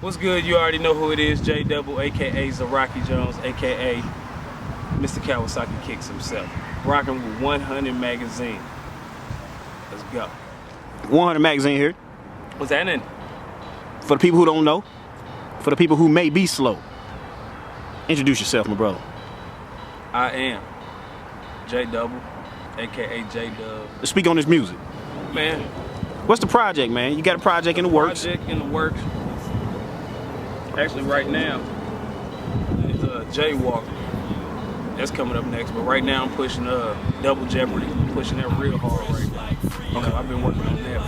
What's good? You already know who it is. Duble, aka Zaraki Jones, aka Mr. Kawasaki Kicks himself. Rocking with 100 Magazine. Let's go. 100 Magazine here. What's that in? For the people who don't know, for the people who may be slow, introduce yourself, my brother. I am Duble, aka J-Dub. Let's speak on this music. Man. What's the project, man? You got a project in the works? Project in the works. Actually, right now, it's Jaywalker. That's coming up next. But right now, I'm pushing Double Jeopardy. I'm pushing that real hard right now. You know, I've been working on that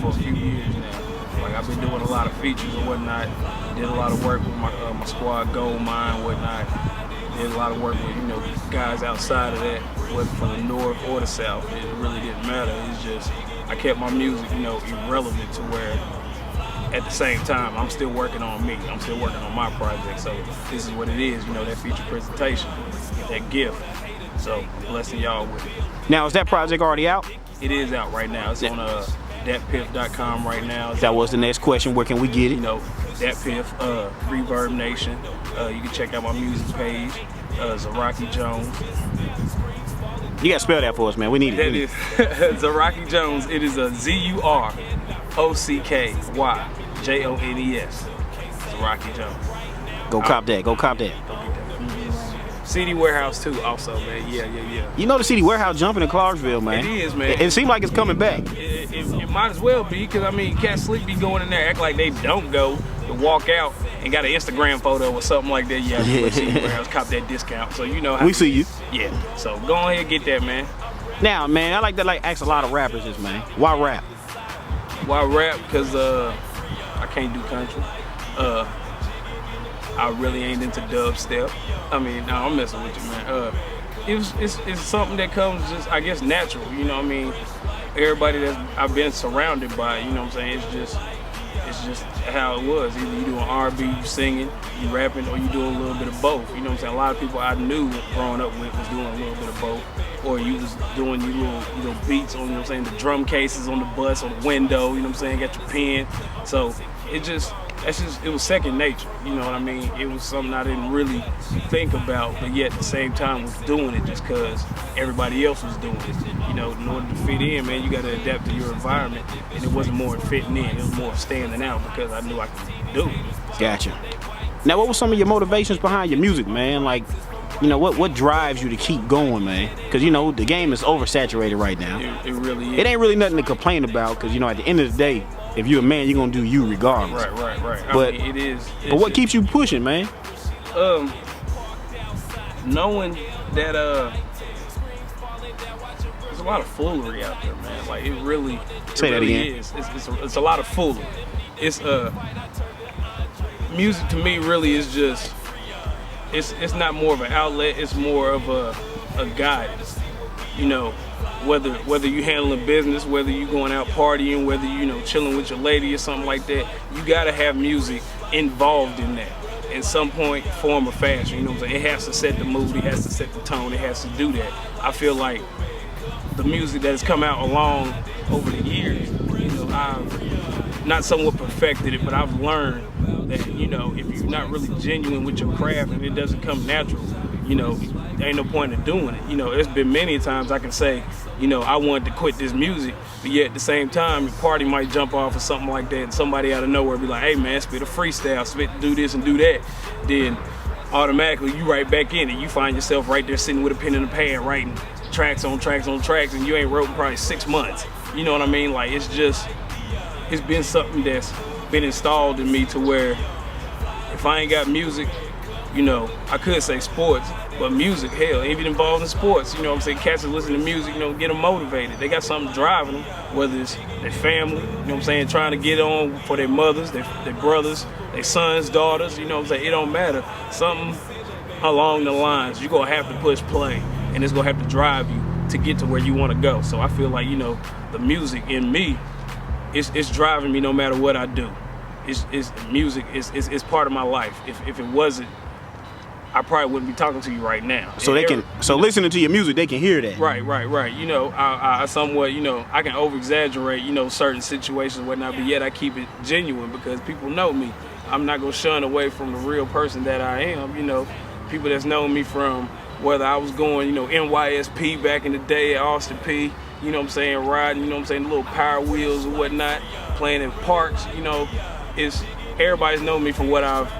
for a few years now. Like, I've been doing a lot of features and whatnot. Did a lot of work with my squad, Gold Mine, and whatnot. Did a lot of work with, you know, guys outside of that, whether from the north or the south. It really didn't matter. It's just, I kept my music, you know, irrelevant to where, at the same time, I'm still working on me. I'm still working on my project. So this is what it is, you know, that feature presentation, that gift. So blessing y'all with it. Now, is that project already out? It is out right now. It's on datpiff.com right now. That was the next question. Where can we get it? You know, datpiff, Reverb Nation. You can check out my music page, Zaraki Jones. You gotta spell that for us, man. We need it. That is Zaraki Jones. It is a ZUROCKYJONES. Zaraki Jones. Go cop that. Go cop that. CD Warehouse too, also, man. Yeah. You know the CD Warehouse jumping in Clarksville, man. It is, man. It seems like it's coming back. It might as well be, because I mean, cats sleep be going in there, act like they don't go, to walk out and got an Instagram photo or something like that. Yeah, CD Warehouse, cop that discount. So you know how we see you. Yeah. So go ahead and get that, man. Now, man, I like to ask a lot of rappers this, man. Why rap? Why rap? Because I can't do country. I really ain't into dubstep. I mean, no, I'm messing with you, man. It's something that comes just, I guess, natural. You know what I mean? Everybody that I've been surrounded by, you know what I'm saying? It's just how it was. Either you doing R&B, you singing, you rapping, or you doing a little bit of both. You know what I'm saying? A lot of people I knew growing up with was doing a little bit of both. Or you was doing your little beats on, you know what I'm saying, the drum cases on the bus or the window, you know what I'm saying, got your pen. So it was second nature, you know what I mean? It was something I didn't really think about, but yet at the same time was doing it just because everybody else was doing it. You know, in order to fit in, man, you got to adapt to your environment, and it wasn't more fitting in, it was more standing out because I knew I could do it. So, gotcha. Now, what were some of your motivations behind your music, man? Like, you know, what drives you to keep going, man? Because, you know, the game is oversaturated right now. It really is. It ain't really nothing to complain about because, you know, at the end of the day, if you're a man, you're going to do you regardless. Right. But, I mean, it is. But what keeps you pushing, man? Knowing that there's a lot of foolery out there, man. Like, it really is. It's a lot of foolery. It's music to me really is just, it's not more of an outlet, it's more of a guidance. You know, whether you handling business, whether you going out partying, whether you chilling with your lady or something like that, you gotta have music involved in that in some point, form, or fashion. You know what I'm saying? It has to set the mood, it has to set the tone, it has to do that. I feel like the music that has come out along over the years, I've not somewhat perfected it, but I've learned that, if you're not really genuine with your craft and it doesn't come natural, there ain't no point in doing it. It's been many times I can say, I wanted to quit this music, but yet at the same time, the party might jump off or something like that, and somebody out of nowhere be like, hey man, spit a freestyle, do this and do that. Then automatically you right back in it. You find yourself right there sitting with a pen and a pad writing tracks on tracks on tracks, and you ain't wrote in probably 6 months. You know what I mean? Like, it's been something that's been installed in me to where if I ain't got music, I could say sports, but music, hell, even involved in sports, what I'm saying, cats that listen to music, get them motivated. They got something driving them, whether it's their family, what I'm saying, trying to get on for their mothers, their brothers, their sons, daughters, what I'm saying, it don't matter. Something along the lines, you're gonna have to push play, and it's gonna have to drive you to get to where you wanna go. So I feel like, the music in me, it's driving me no matter what I do. Music is part of my life. If it wasn't, I probably wouldn't be talking to you right now. So they can, so listening to your music, they can hear that. Right. You know, I somewhat, you know, I can over exaggerate, you know, certain situations and whatnot, but yet I keep it genuine because people know me. I'm not gonna shun away from the real person that I am. You know, people that's known me from whether I was going, you know, NYSP back in the day at Austin P. You know what I'm saying, riding, you know what I'm saying, the little power wheels and whatnot, playing in parks. You know, everybody's known me for what I've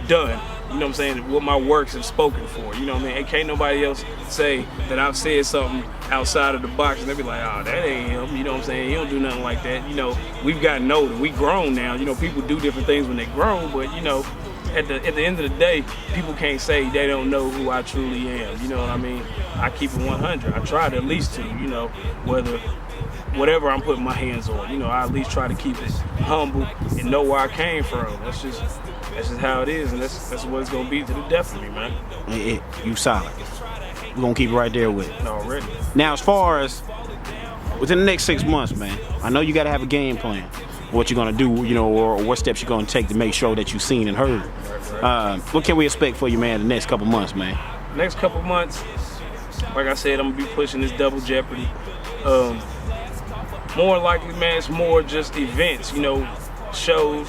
done. You know what I'm saying, what my works have spoken for. You know what I mean? And can't nobody else say that I've said something outside of the box and they be like, oh, that ain't him. You know what I'm saying? He don't do nothing like that. You know, we've gotten older. We grown now. You know, people do different things when they grown, but you know, at the end of the day, people can't say they don't know who I truly am. You know what I mean? I keep it 100. I try to at least to, you know, whatever I'm putting my hands on. You know, I at least try to keep it humble and know where I came from. That's just how it is, and that's what it's gonna be to the death of me, man. You solid. We're gonna keep it right there with it. Already. Now, as far as within the next 6 months, man, I know you gotta have a game plan. What you're gonna do, you know, or what steps you're gonna take to make sure that you're seen and heard. Right. What can we expect for you, man, the next couple months, man? Next couple months, like I said, I'm gonna be pushing this Double Jeopardy. More likely, man, it's more just events, you know, shows,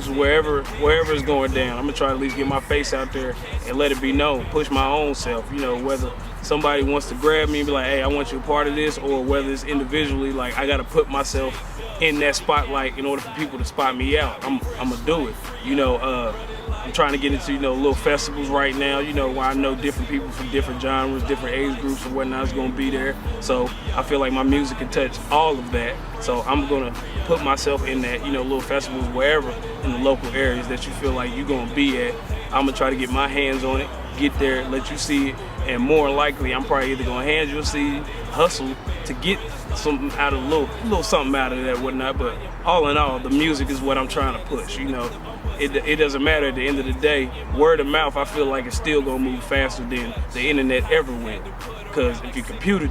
wherever it's going down. I'm gonna try to at least get my face out there and let it be known, push my own self, you know, whether somebody wants to grab me and be like, hey, I want you a part of this, or whether it's individually, like I gotta put myself in that spotlight in order for people to spot me out. I'm gonna do it. You know, I'm trying to get into, you know, little festivals right now, you know, where I know different people from different genres, different age groups and whatnot is gonna be there. So I feel like my music can touch all of that. So I'm gonna put myself in that, you know, little festivals wherever in the local areas that you feel like you're gonna be at. I'm gonna try to get my hands on it, get there, let you see it, and more likely I'm probably either gonna hand you a CD, hustle to get something out of little something out of that, whatnot. But all in all, the music is what I'm trying to push. You know, it doesn't matter at the end of the day. Word of mouth, I feel like it's still gonna move faster than the internet ever went. Because if your computer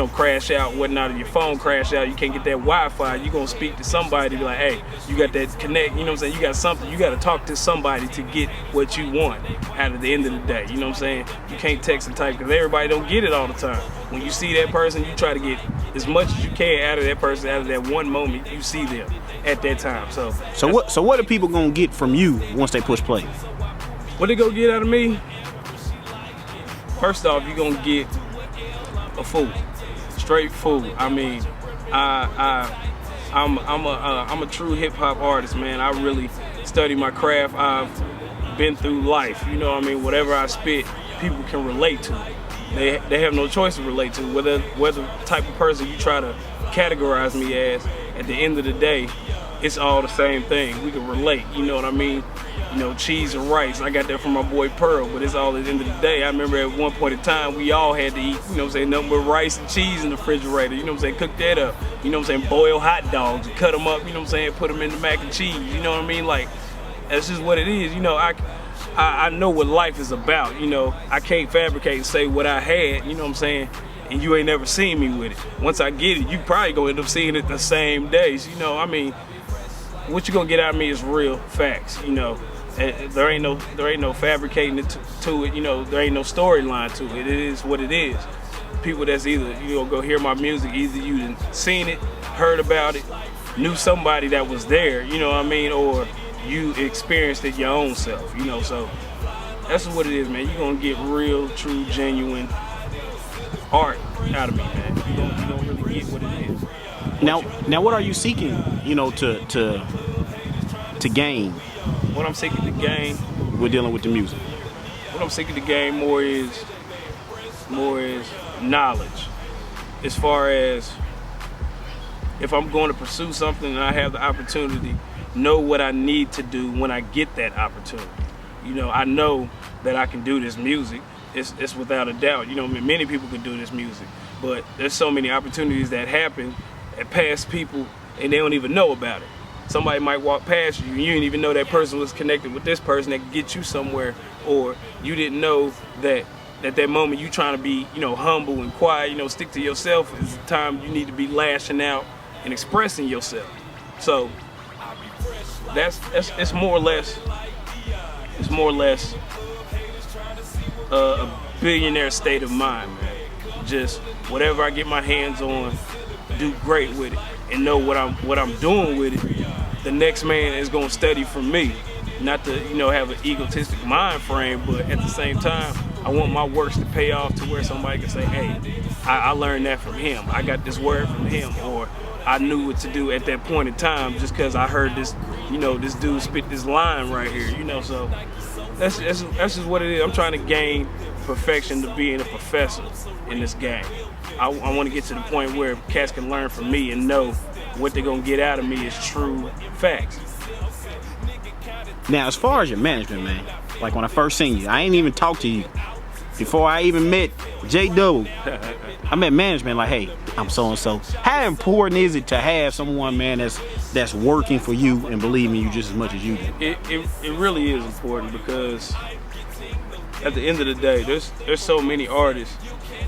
crash out, whatnot, or your phone crash out, you can't get that Wi-Fi, you're gonna speak to somebody, be like, hey, you got that connect, you know what I'm saying? You got something, you gotta talk to somebody to get what you want out of the end of the day, you know what I'm saying? You can't text and type because everybody don't get it all the time. When you see that person, you try to get as much as you can out of that person, out of that one moment you see them at that time. So what are people gonna get from you once they push play? What they gonna get out of me? First off, you're gonna get a fool, straight fool. I mean, I'm a true hip hop artist, man. I really study my craft. I've been through life, you know what I mean? Whatever I spit, people can relate to. They have no choice to relate to. Whether type of person you try to categorize me as, at the end of the day, it's all the same thing. We can relate, you know what I mean? You know, cheese and rice. I got that from my boy Pearl, but it's all at the end of the day. I remember at one point in time, we all had to eat, you know what I'm saying, nothing but rice and cheese in the refrigerator, you know what I'm saying, cook that up, you know what I'm saying, boil hot dogs, cut them up, you know what I'm saying, put them in the mac and cheese, you know what I mean, like, that's just what it is, you know, I know what life is about, you know, I can't fabricate and say what I had, you know what I'm saying, and you ain't never seen me with it. Once I get it, you probably gonna end up seeing it the same days, you know, I mean, what you gonna get out of me is real facts, you know. There ain't no fabricating it to it, you know. There ain't no storyline to it. It is what it is. People that's either, you know, go hear my music, either you done seen it, heard about it, knew somebody that was there, you know what I mean, or you experienced it your own self, you know. So that's what it is, man. You're gonna get real, true, genuine art out of me, man. You don't really get what it is. Now, what are you seeking, you know, to gain? What I'm seeking to gain, we're dealing with the music. What I'm seeking to gain more is knowledge. As far as if I'm going to pursue something and I have the opportunity, know what I need to do when I get that opportunity. You know, I know that I can do this music. It's without a doubt. You know, many people can do this music, but there's so many opportunities that happen at past people and they don't even know about it. Somebody might walk past you and you didn't even know that person was connected with this person that could get you somewhere, or you didn't know that at that moment you trying to be, you know, humble and quiet, you know, stick to yourself is the time you need to be lashing out and expressing yourself. So that's it's more or less a billionaire state of mind, man. Just whatever I get my hands on, do great with it, and know what I'm doing with it. The next man is gonna study from me. Not to, have an egotistic mind frame, but at the same time, I want my works to pay off to where somebody can say, hey, I learned that from him. I got this word from him, or I knew what to do at that point in time just because I heard this, this dude spit this line right here, so that's just what it is. I'm trying to gain perfection to being a professor in this game. I want to get to the point where cats can learn from me and know what they're gonna get out of me is true facts. Now, as far as your management, man, like when I first seen you, I ain't even talked to you before I even met Duble. I met management like, hey, I'm so-and-so. How important is it to have someone, man, that's working for you and believing you just as much as you do? It really is important, because at the end of the day, there's so many artists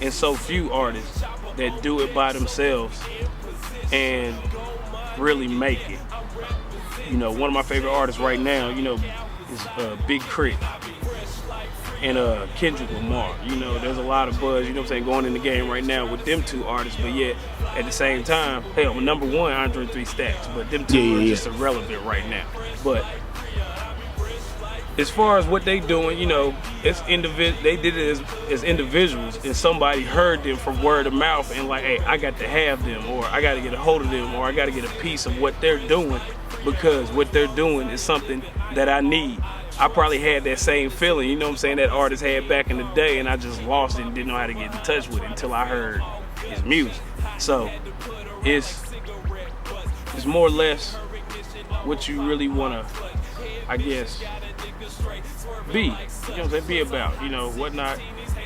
and so few artists that do it by themselves and really make it. One of my favorite artists right now, is Big Crit and Kendrick Lamar. There's a lot of buzz, going in the game right now with them two artists, but yet at the same time, hell, number one, Andre 3 Stacks, but them two are just irrelevant right now. But as far as what they doing, it's they did it as individuals, and somebody heard them from word of mouth and like, hey, I got to have them, or I got to get a hold of them, or I got to get a piece of what they're doing, because what they're doing is something that I need. I probably had that same feeling, that artist had back in the day, and I just lost it and didn't know how to get in touch with it until I heard his music. So it's more or less what you really want to, I guess, be, be about, whatnot.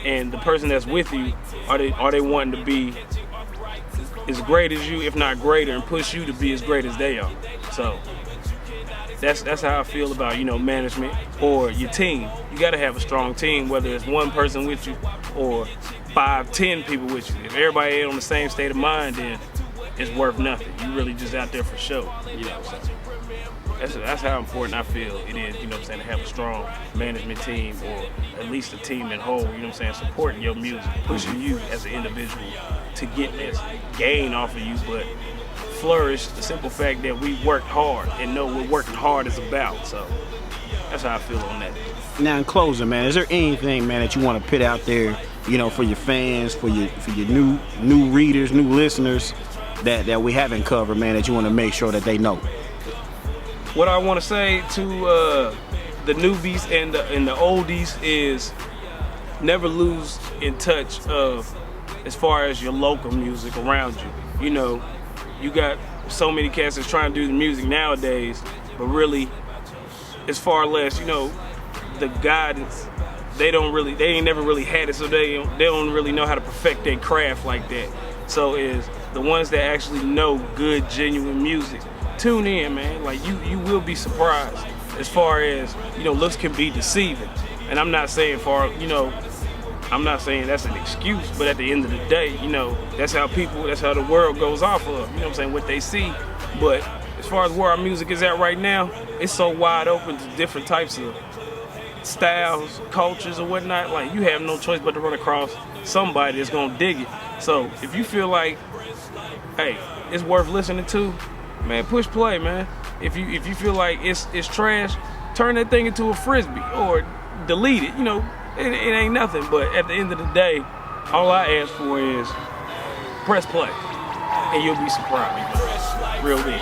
And the person that's with you, are they wanting to be as great as you, if not greater, and push you to be as great as they are. So that's how I feel about, management or your team. You gotta have a strong team, whether it's one person with you or 5, 10 people with you. If everybody ain't on the same state of mind, then it's worth nothing. You really just out there for show, So that's how important I feel it is, to have a strong management team, or at least a team in whole, supporting your music, pushing you as an individual to get this gain off of you, but flourish the simple fact that we worked hard and know what working hard is about. So that's how I feel on that. Now, in closing, man, is there anything, man, that you want to put out there, for your fans, for your new readers, new listeners that we haven't covered, man, that you want to make sure that they know? What I want to say to the newbies and the oldies is never lose in touch of as far as your local music around you. You got so many cats that's trying to do the music nowadays, but really it's far less, the guidance, they ain't never really had it, so they don't really know how to perfect their craft like that. So is the ones that actually know good, genuine music. Tune in, man. Like you will be surprised as far as, looks can be deceiving. And I'm not saying I'm not saying that's an excuse, but at the end of the day, that's how the world goes off of, what they see. But as far as where our music is at right now, it's so wide open to different types of styles, cultures, or whatnot. Like, you have no choice but to run across somebody that's gonna dig it. So if you feel like, hey, it's worth listening to, man, push play, man. If you feel like it's trash, turn that thing into a frisbee or delete it. It ain't nothing. But at the end of the day, all I ask for is press play, and you'll be surprised. Real big.